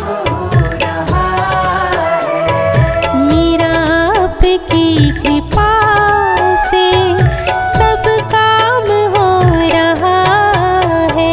हो रहा है। मेरा आपकी कृपा से सब काम हो रहा है।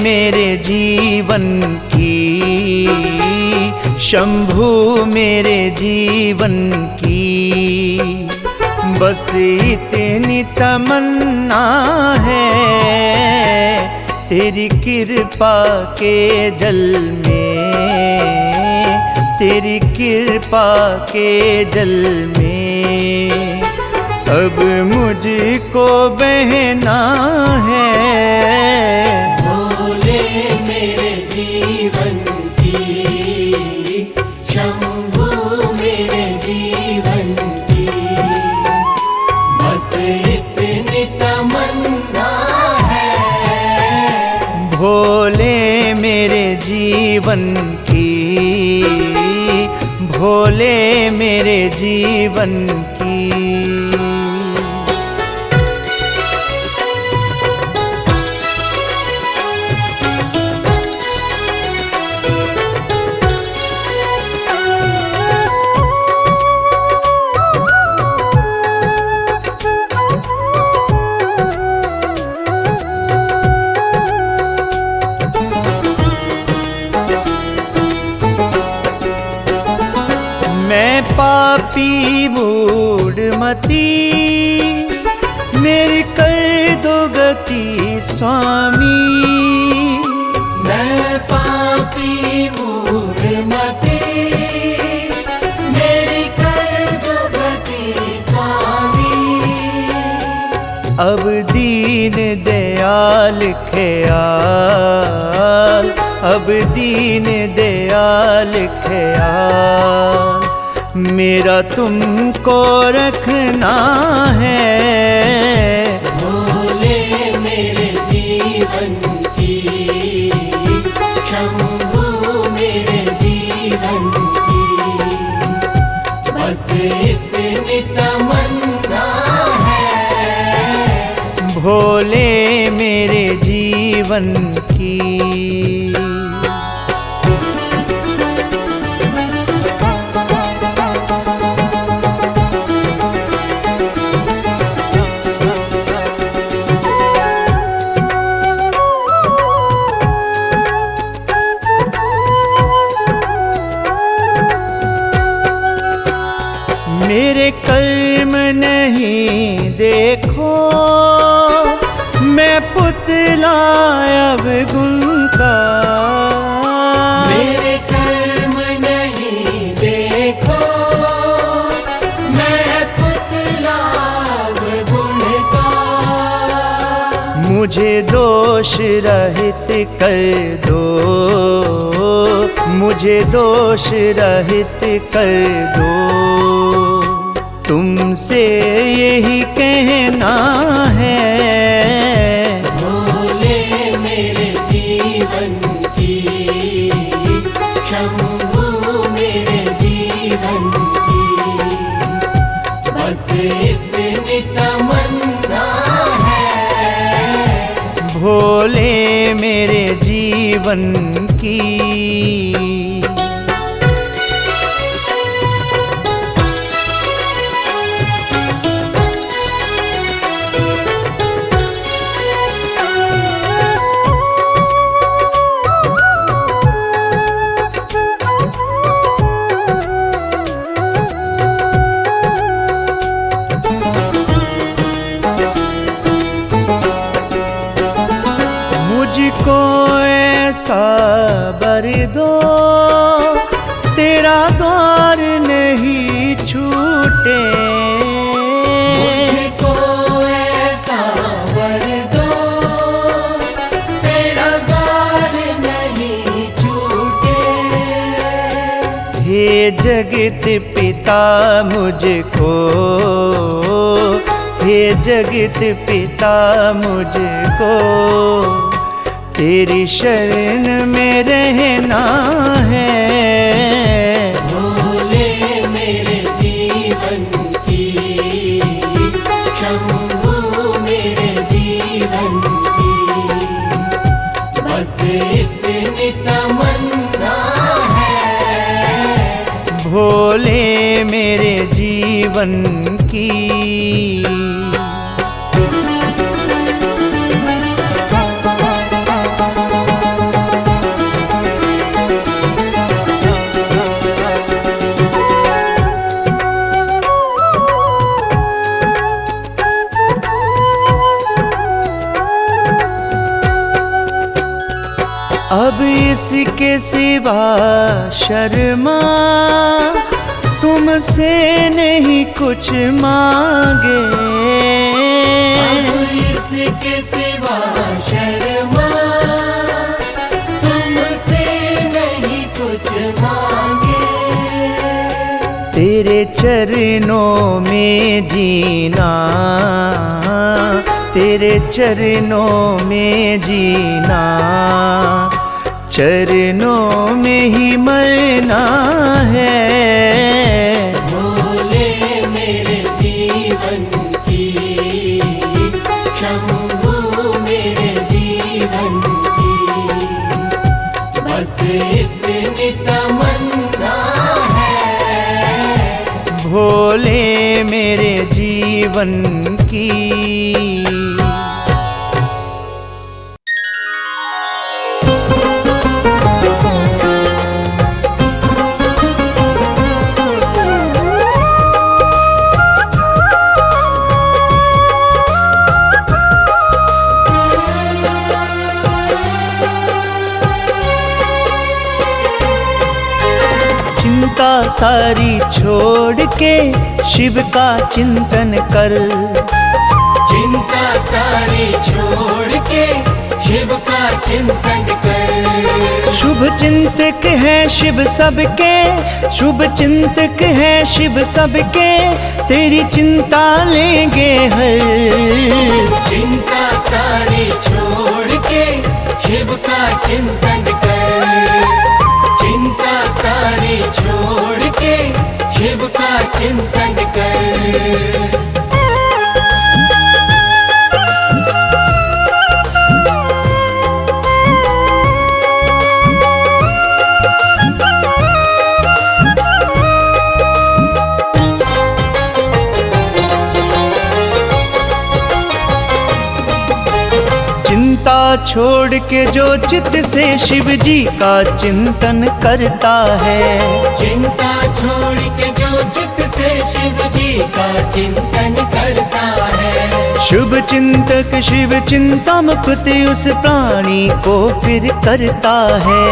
मेरे जीवन की, शंभू मेरे जीवन की। बस इतनी तमन्ना है तेरी कृपा के जल में, तेरी कृपा के जल में अब मुझको बहना है। भोले मेरे जीवन की, शंभू मेरे जीवन की। बस इतनी तमन्ना है। भोले मेरे जीवन की, भोले मेरे जीवन की। मैं पापी मूढ़मती, मेरी कर दो गति स्वामी। मैं पापी मूढ़मती, मेरी कर दो गति स्वामी। अब दीन दयाल ख्याल, अब दीन दयाल ख्याल मेरा तुमको रखना है। भोले मेरे जीवन की, शंभू मेरे जीवन की। बस इतनी तमन्ना है। भोले मेरे जीवन की। मेरे कर्म नहीं देखो, मैं पुतला अब गुण का। मेरे कर्म नहीं देखो, मैं पुतला गुण का। मुझे दोष रहित कर दो, मुझे दोष रहित कर दो। तुमसे यही कहना है। भोले मेरे जीवन की, शंभू मेरे जीवन की। बस इतनी तमन्ना है। भोले मेरे जीवन की। मुझको ऐसा बर दो, तेरा द्वार नहीं छूटे। मुझको ऐसा वर दो, तेरा द्वार नहीं छूटे। हे जगत पिता मुझको, हे जगत पिता मुझको तेरी शरण में रहना है। भोले मेरे जीवन की, शंभू मेरे जीवन की। बस इतनी तमन्ना है। भोले मेरे जीवन की। अब इसके सिवा शर्मा तुमसे नहीं कुछ मांगे। अब इसके सिवा शर्मा तुमसे नहीं कुछ मांगे। तेरे चरणों में जीना, तेरे चरणों में जीना, चरणों में ही मरना है। भोले मेरे जीवन की, शंभू मेरे जीवन की, बस इतनी तमन्ना है। भोले मेरे जीवन की। चिंता सारी छोड़ के शिव का चिंतन कर। चिंता सारी छोड़ के शिव का चिंतन कर। शुभ चिंतक है शिव सबके, शुभ चिंतक है शिव सबके, तेरी चिंता लेंगे हर। चिंता सारी छोड़ के शिव का चिंतन कर। चिंता सारी छोड़ के शिव का चिंतन कर। चिंता छोड़ के जो चित्त से शिव जी का चिंतन करता है। चिंता छोड़ के जो चित्त से शिव जी का चिंतन करता है। शुभ चिंतक शिव चिंता मुक्त उस प्राणी को फिर करता है।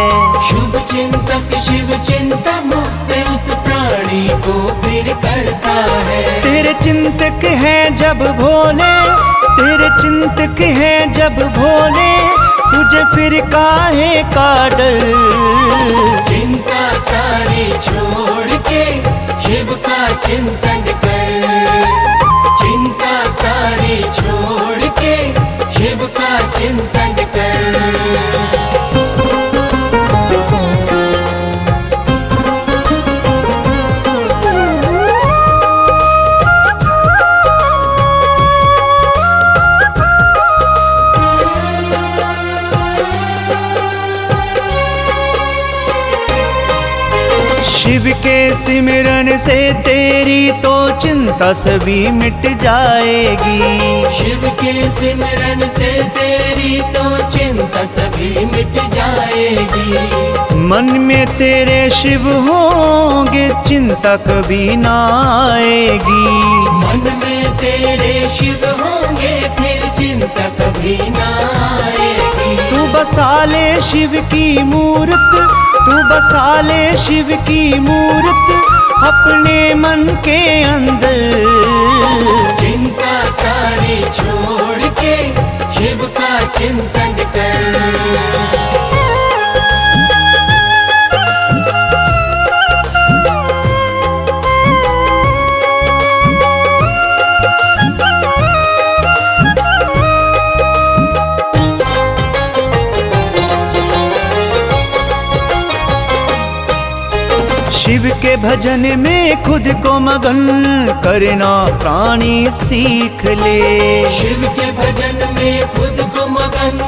शुभ चिंतक शिव चिंता मुक्त उस प्राणी को फिर करता है। तेरे चिंतक है जब भोले, तेरे चिंतक है जब भोले, तुझे फिर काहे का डर। चिंता सारी छोड़ के शिव का चिंतन कर। चिंता सारी छोड़ के शिव का चिंतन कर। शिव के सिमरन से तेरी तो चिंता सभी मिट जाएगी। शिव के सिमरन से तेरी तो चिंता सभी मिट जाएगी। मन में तेरे शिव होंगे चिंता कभी ना आएगी। मन में तेरे शिव होंगे फिर चिंता कभी ना आएगी। तू बसा ले शिव की मूर्त, तू बसा ले शिव की मूर्त अपने मन के अंदर। चिंता सारी छोड़ के शिव का चिंतन कर। शिव के भजन में खुद को मगन करना प्राणी सीख ले। शिव के भजन में खुद को मगन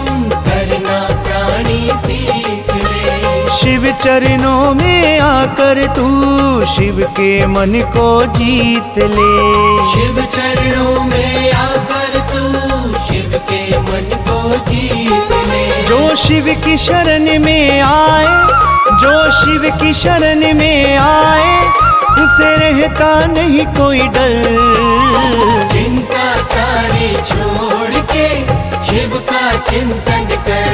करना प्राणी सीख ले। शिव चरणों में आकर तू शिव के मन को जीत ले। शिव चरणों में आकर तू शिव के मन को जीत ले। जो शिव की शरण में आए, जो शिव की शरण में आए, उसे रहता नहीं कोई डर। चिंता सारी छोड़ के शिव का चिंतन कर।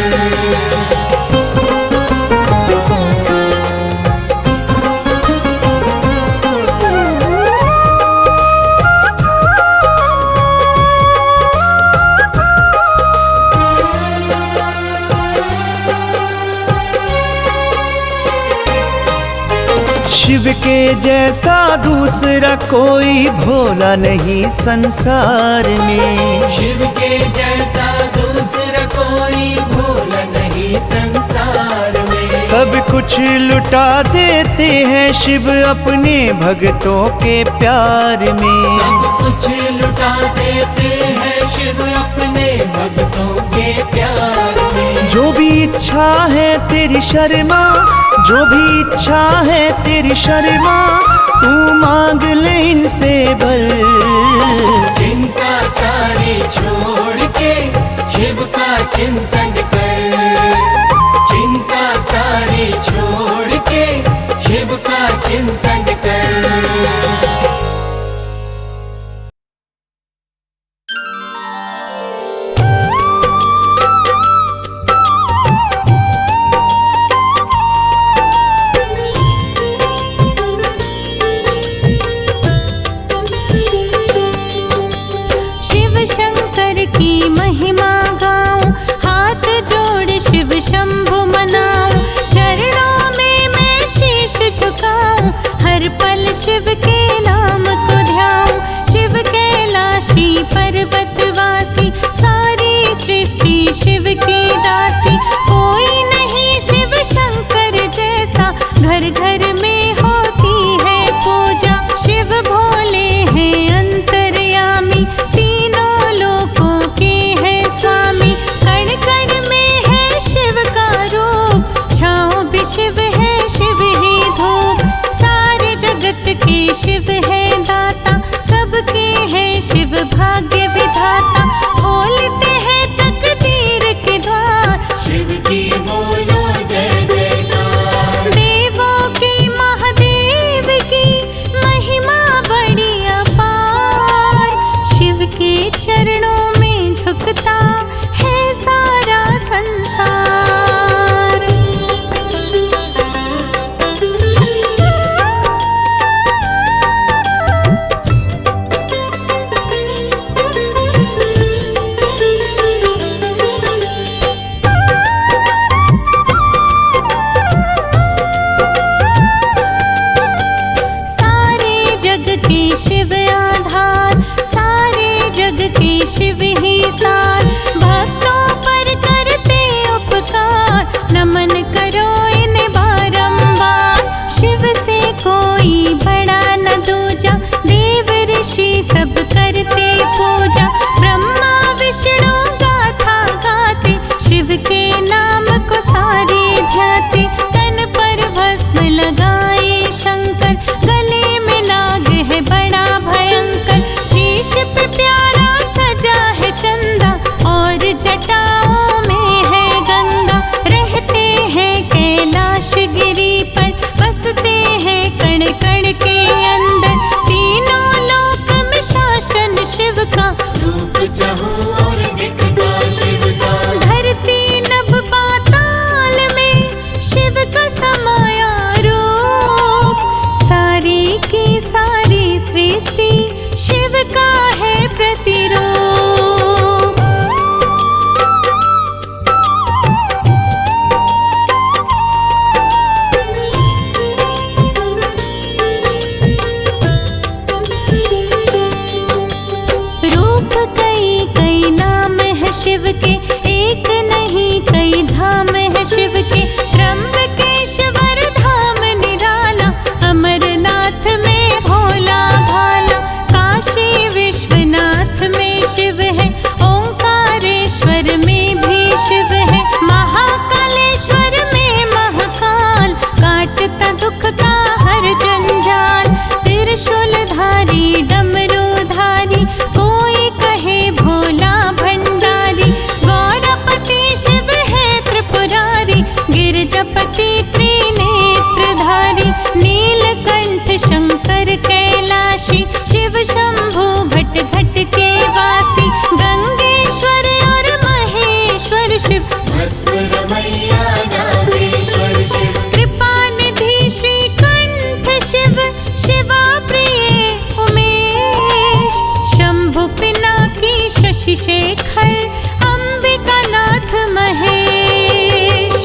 के जैसा दूसरा कोई भोला नहीं संसार में। शिव के जैसा दूसरा कोई भोला नहीं संसार में। सब कुछ लुटा देते हैं शिव अपने भक्तों के प्यार में। सब कुछ लुटा देते हैं शिव अपने भक्तों के प्यार में। जो भी इच्छा है तेरी शर्मा, जो भी इच्छा है तेरी शर्मा, तू मांग ले इनसे बल। चिंता सारी छोड़ के शिव का चिंतन कर। चिंता सारी छोड़ के शिव का चिंतन कर। की महिमा गाऊं, हाथ जोड़ शिव शंभु मनाऊं, चरणों में मैं शीश झुकाऊं, हर पल शिव के नाम को ध्याऊं। शिव कैलाशी पर्वतवासी, सारी सृष्टि शिव की दासी, कोई नहीं शिव शंकर जैसा, घर घर में होती है पूजा। शिव भोले हैं अंतर्यामी, तीनों लोकों के है स्वामी, कण कण में है शिव का रूप, छाँव भी शिव है शिव ही धूप। सारे जगत के शिव है दाता, सबके है शिव भाग्य विधाता, खोलते हैं तकदीर के द्वार, शिव की बोलो जय जयकार। देवों की महादेव की महिमा बड़ी अपार, शिव के चरणों में झुकता है सारा संसार। सारे जग के शिव आधार, सारे जग के शिव ही सार, भक्तों पर करते उपकार, नमन करो इन्हें बारंबार। शिव से कोई बड़ा न दूजा, देव ऋषि सब करते पूजा, ब्रह्मा विष्णु गाथा गाते, शिव के नाम को सारे ध्याते। तन पर भस्म लगाए शंकर, गले में नाग है बड़ा भयंकर, शीश पे प्यारा सजा है चंदा, और जटाओं में है गंगा। रहते हैं कैलाश गिरी पर, बसते हैं कण कण के अंदर, तीनों लोक में शासन शिव का, रूप चाहूं और दिखता शिव का। धरती नभ पाताल में शिव का समाया रूप, सारी की सारी सृष्टि शिव का है प्रतिरूप। रूप कई कई नाम है शिव के, एक नहीं कई धाम है शिव के, त्र्यंबकेश्वर धाम निराला, अमरनाथ में भोला भाला, काशी विश्वनाथ में शिव है, ओंकारेश्वर में भी शिव है, महाकालेश्वर में महाकाल, काटता दुख का हर जंजाल, त्रिशूलधारी डमरूधारी, कोई कहे भोला भंडारी, गौरपति शिव है त्रिपुरारी, गिरजापति त्रिनेत्रधारी, नीलकंठ शंकर कैलाशी, शिव शंभु घट घट के वासी, गंगेश्वर और महेश्वर शिव, भस्म रमैया नागेश्वर शिव, कृपानिधि श्रीकंठ शिव, शिवा प्रिय उमेश, शंभु पिनाकी शशि शेखर, अंबिका नाथ महेश।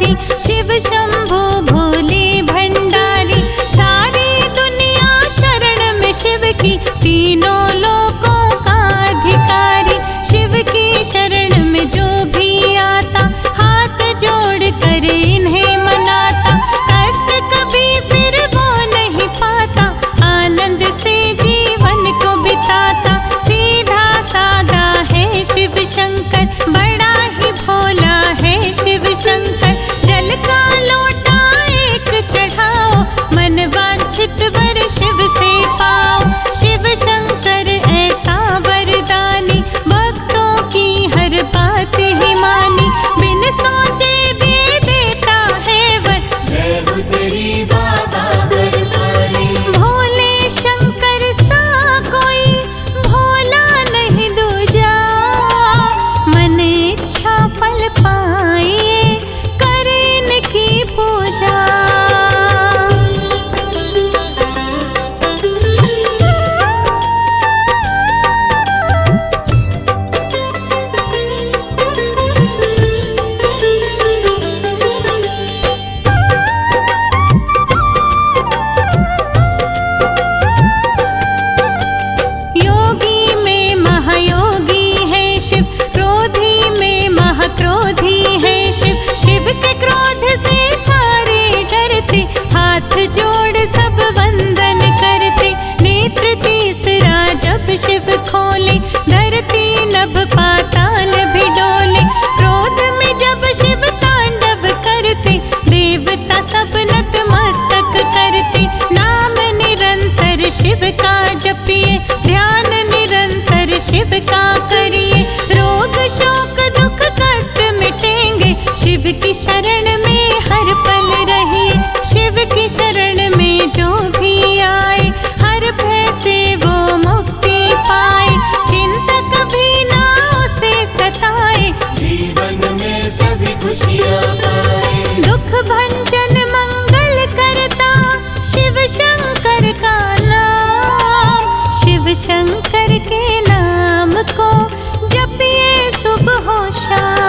बिहारी, शिव शंभु भोले भंडारी। सारी दुनिया शरण में शिव की, तीनों लोकों का अधिकारी। शिव की शरण में जो भी आता, हाथ जोड़ कर इन्हें मनाता। कष्ट कभी फिर वो नहीं पाता, आनंद से जीवन को बिताता। सीधा सादा है शिव शंकर, बड़ा ही भोला है शिव शंकर। जल का लोटा एक चढ़ाओ, मन वांछित वर शिव से पाओ। शिव शंकर ऐसा वरदानी, भक्तों की हर बात ही मानी। बिन सोचे दे देता है वर, जय हो तेरी बाबा बर्फानी। भोले शंकर सा कोई भोला नहीं दूजा। मन इच्छा फल पाए, करे इनकी पूजा। योगी में महायोगी है शिव, क्रोधी में महाक्रोधी है शिव। शिव के क्रोध से सारे डरते, हाथ जोड़ सब वंदन करते। नेत्र तीसरा जब शिव खोले, धरती नभ पाताल भी डोले। क्रोध में जब शिव तांडव करते, देवता सब नतमस्तक करते। नाम निरंतर शिव का जपिए, ध्यान निरंतर शिव का करिए। रोग शोक दुख कष्ट मिटेंगे, शिव की शरण में हर पल रहिए। शिव की शरण में जो भी आए, हर भय से वो मुक्ति पाए। चिंता कभी ना उसे सताए, जीवन में सभी खुशियाँ पाए। दुख भंजन मंगल करता, शिव शंकर का नाम। शिव शंकर के नाम को जपिए सुबह शाम।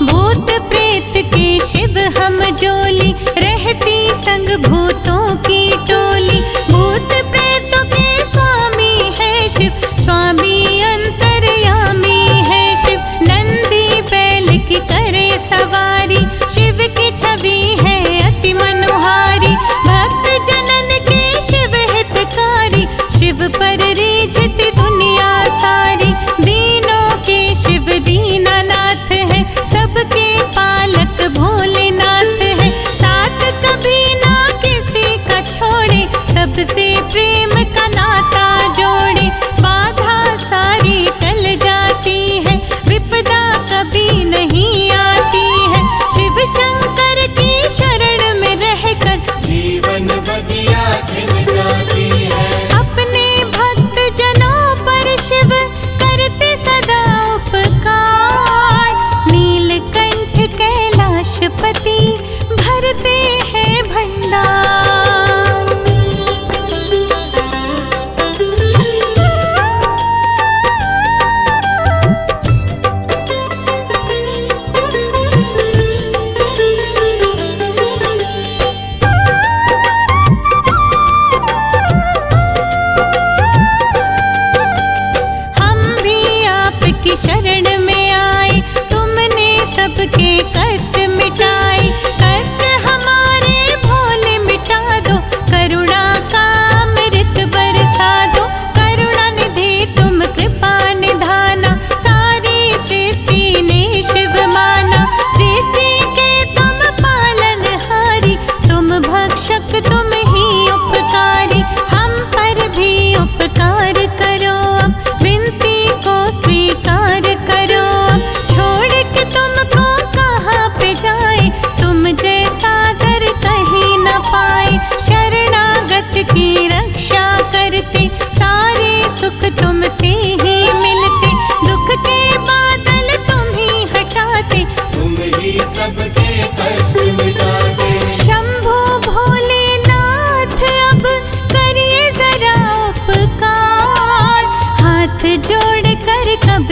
भूत प्रेत के शिव हम जोली, रहती संग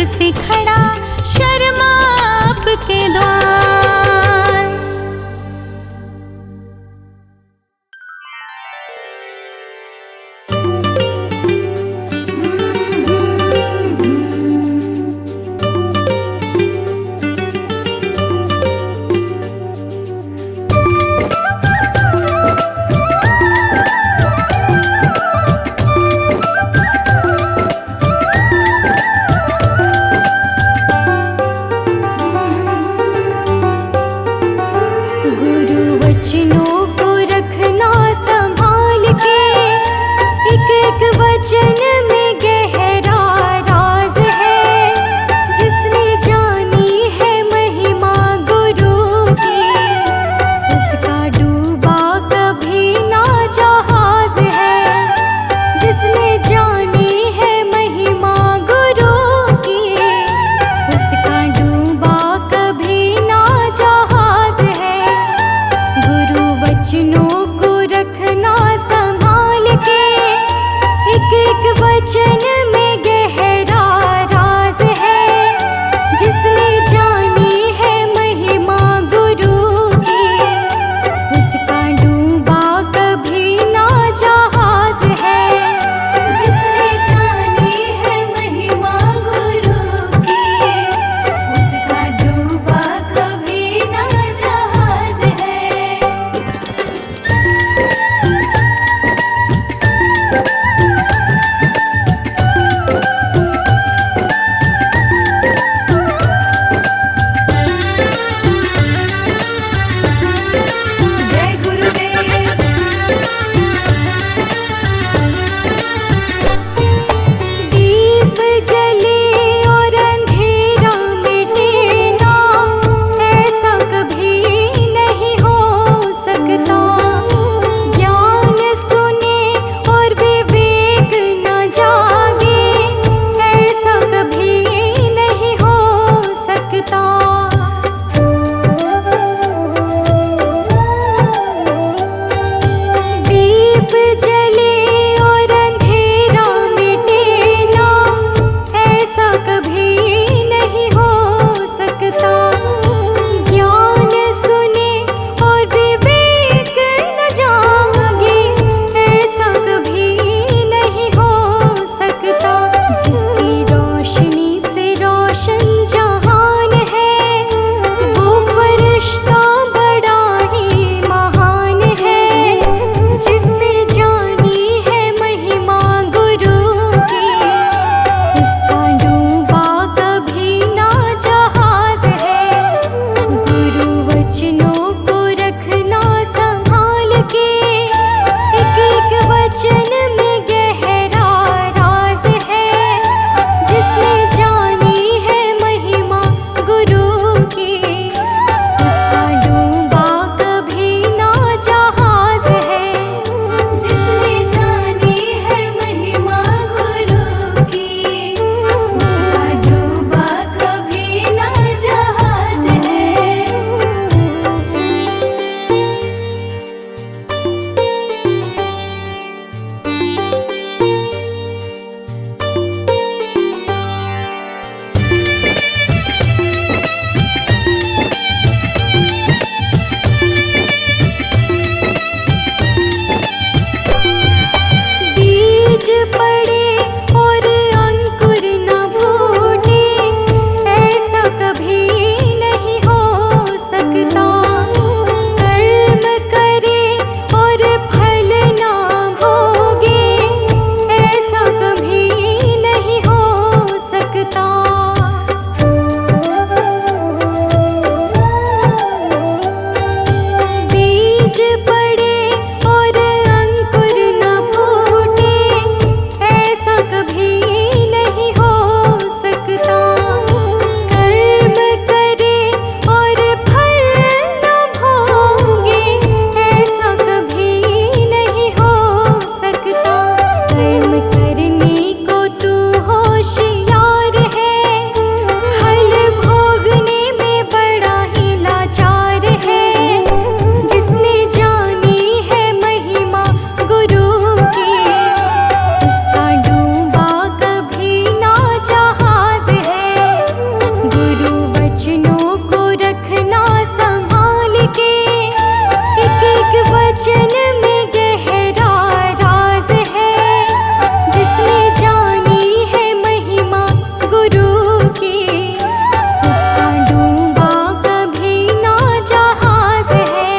से खड़ा शर्मा आपके द्वार। वचन में गहरा राज है, जिसने जानी है महिमा गुरु की, उसका डूबा कभी ना जहाज है। जिसने जानी है महिमा गुरु की, उसका डूबा कभी ना जहाज है। गुरु वचनों को रखना संभाल के, एक एक वचन में गहरा राज है। जिसने जानी है महिमा गुरु की, उसका डूबा कभी ना जहाज है। जिसने जानी है महिमा गुरु की, उसका डूबा कभी ना जहाज है। वचन में गहरा राज है, जिसने जानी है महिमा गुरु की, उसका डूबा कभी ना जहाज है।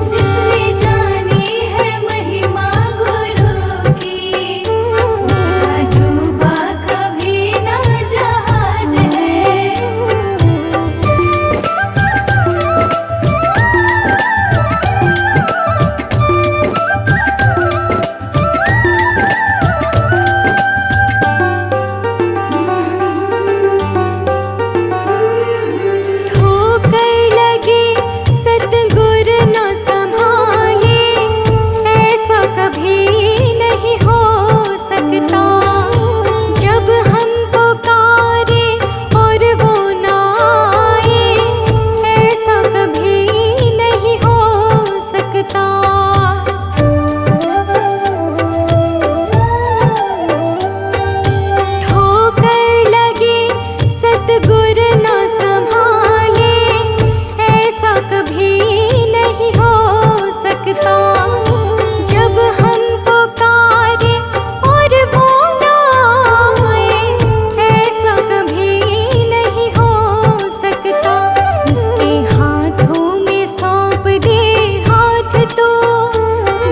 जिसने जानी है महिमा गुरु की, उसका डूबा कभी ना जहाज है। ठोकर लगे सतगुर न संभाले, ऐसा कभी नहीं हो सकता। जब हम पुकारे और वो ना आए, ऐसा कभी नहीं हो सकता। ठोकर लगे सतगुर न संभाले, ऐसा कभी नहीं हो सकता। जब हम पुकारे और वो ना आए, ऐसा कभी नहीं हो सकता। उसके हाथों में सौंप दे हाथ तो,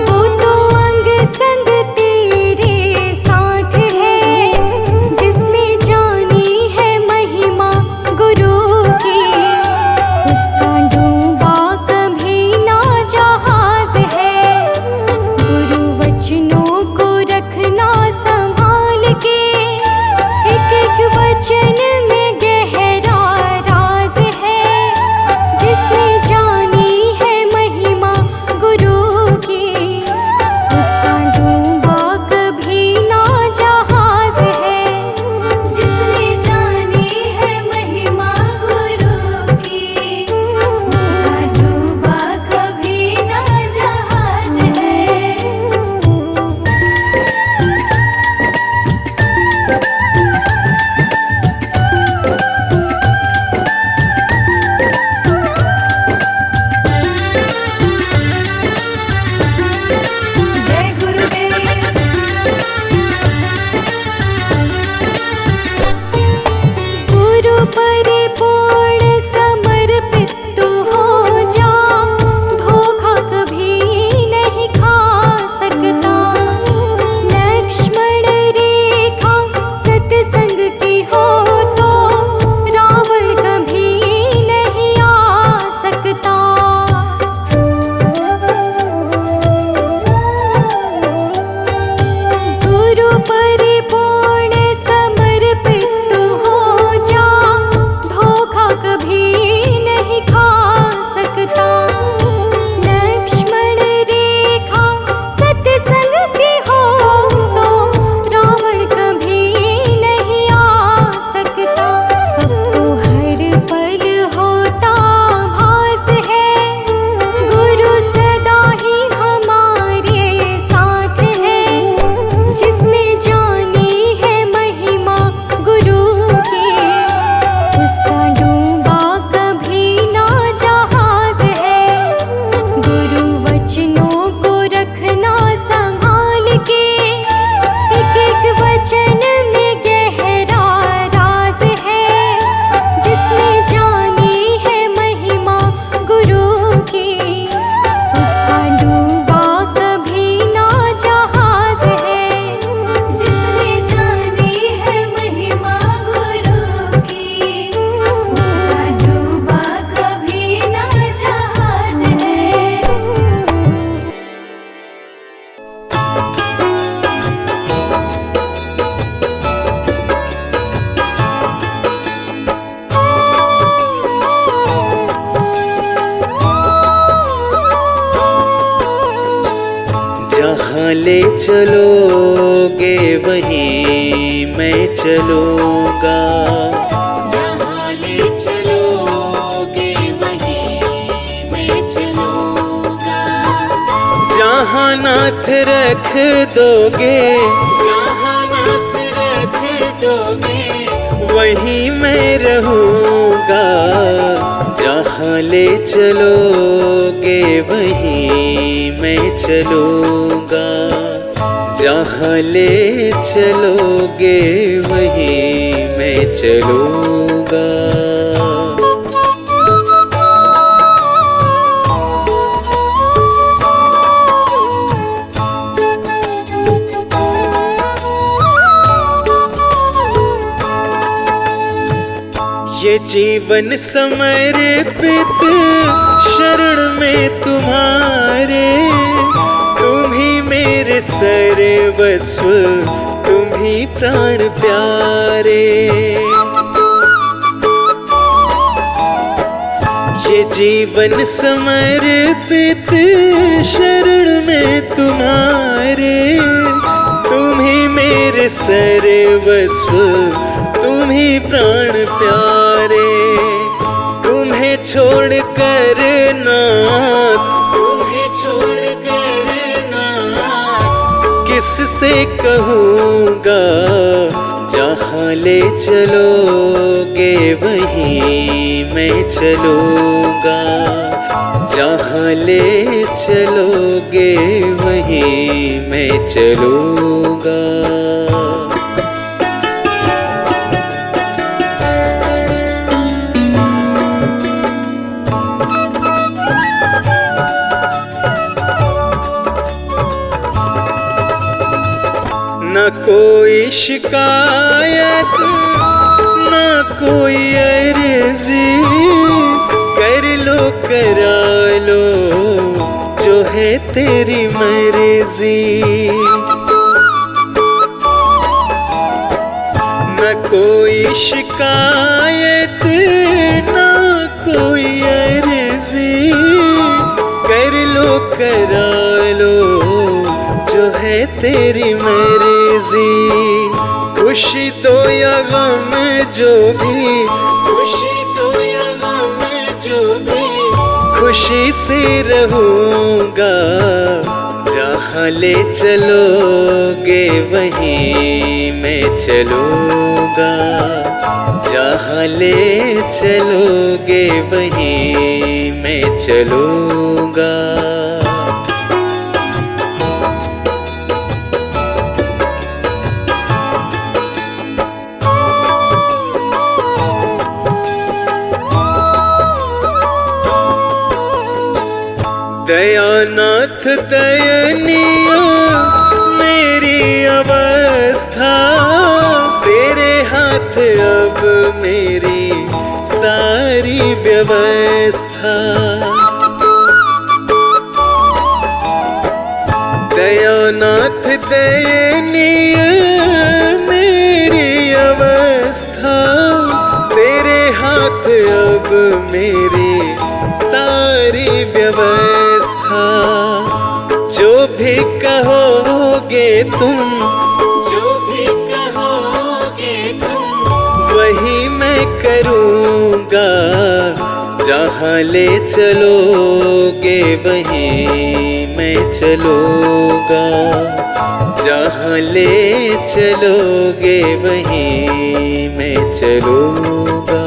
वो तो अंग संग तेरे साथ है। जिसने जानी है महिमा गुरु की, उसका डूबा कभी ना जहाज है। गुरु वचनों को रखना संभाल के, एक एक वचन में गहरा राज है। जिसने जानी है महिमा गुरु की, उसका डूबा कभी ना जहाज है। जिसने जानी है महिमा गुरु की, उसका डूबा कभी ना जहाज है। जय गुरुदेव। गुरु परिपूर्ण समर्पित तू हो जा, धोखा कभी नहीं खा सकता। लक्ष्मण रेखा सत्संग की हो तो, रावण कभी नहीं आ सकता। गुरु परिपूर्ण समर्पित तू हो जा, धोखा कभी नहीं खा सकता। लक्ष्मण रेखा सत्संग की हो तो, रावण कभी नहीं आ सकता। अब तो हर पल होता भास है, गुरु सदा ही हमारे साथ है। जिसने जानी है महिमा गुरु की, उसका डूबा कभी ना जहाज है। गुरु वचनों को रखना संभाल के, एक एक वचन में गहरा राज है। जिसने जानी है महिमा गुरु की, उसका डूबा कभी ना जहाज है। जिसने जानी है महिमा गुरु की, उसका डूबा कभी ना जहाज है। जहाँ ले चलोगे वहीं मैं चलूँगा। जहाँ ले चलोगे वहीं मैं चलूँगा। जहाँ नाथ रख दोगे, जहाँ नाथ रख दोगे, वहीं मैं रहूँगा। जहाँ ले चलोगे वहीं मैं चलूँगा, जहाँ ले चलोगे वहीं मैं चलूँगा। ये जीवन समर्पित शरण में तुम्हारे, तुम ही मेरे सर्वस्व, तुम ही प्राण प्यारे। ये जीवन समर्पित शरण में तुम्हारे, तुम ही मेरे सर्वस्व, तुम ही प्राण प्यारे। तुम्हें छोड़ कर नाथ, तुम्हें छोड़ कर नाथ, किससे कहूँगा, जहाँ ले चलोगे वहीं मैं चलूँगा, जहाँ ले चलोगे वहीं मैं चलूँगा। न कोई शिकायत, न कोई अर्जी, कर लो करा लो जो है तेरी मर्जी। न कोई शिकायत, न कोई अर्जी, कर लो करा लो जो है तेरी मर्जी। खुशी दो या गम जो भी, खुशी दो या गम जो भी, खुशी से रहूँगा, जहाँ ले चलोगे वहीं मैं चलूँगा, जहाँ ले चलोगे वहीं मैं चलूँगा। दयानाथ दयनीय मेरी अवस्था, तेरे हाथ अब मेरी सारी व्यवस्था। दयानाथ दयनीय मेरी अवस्था, तेरे हाथ अब मेरी सारी व्यवस्था। जो भी कहोगे तुम, जो भी कहोगे तुम, वही मैं करूँगा, जहाँ ले चलोगे वहीं मैं चलूँगा, जहाँ ले चलोगे वहीं मैं चलूँगा।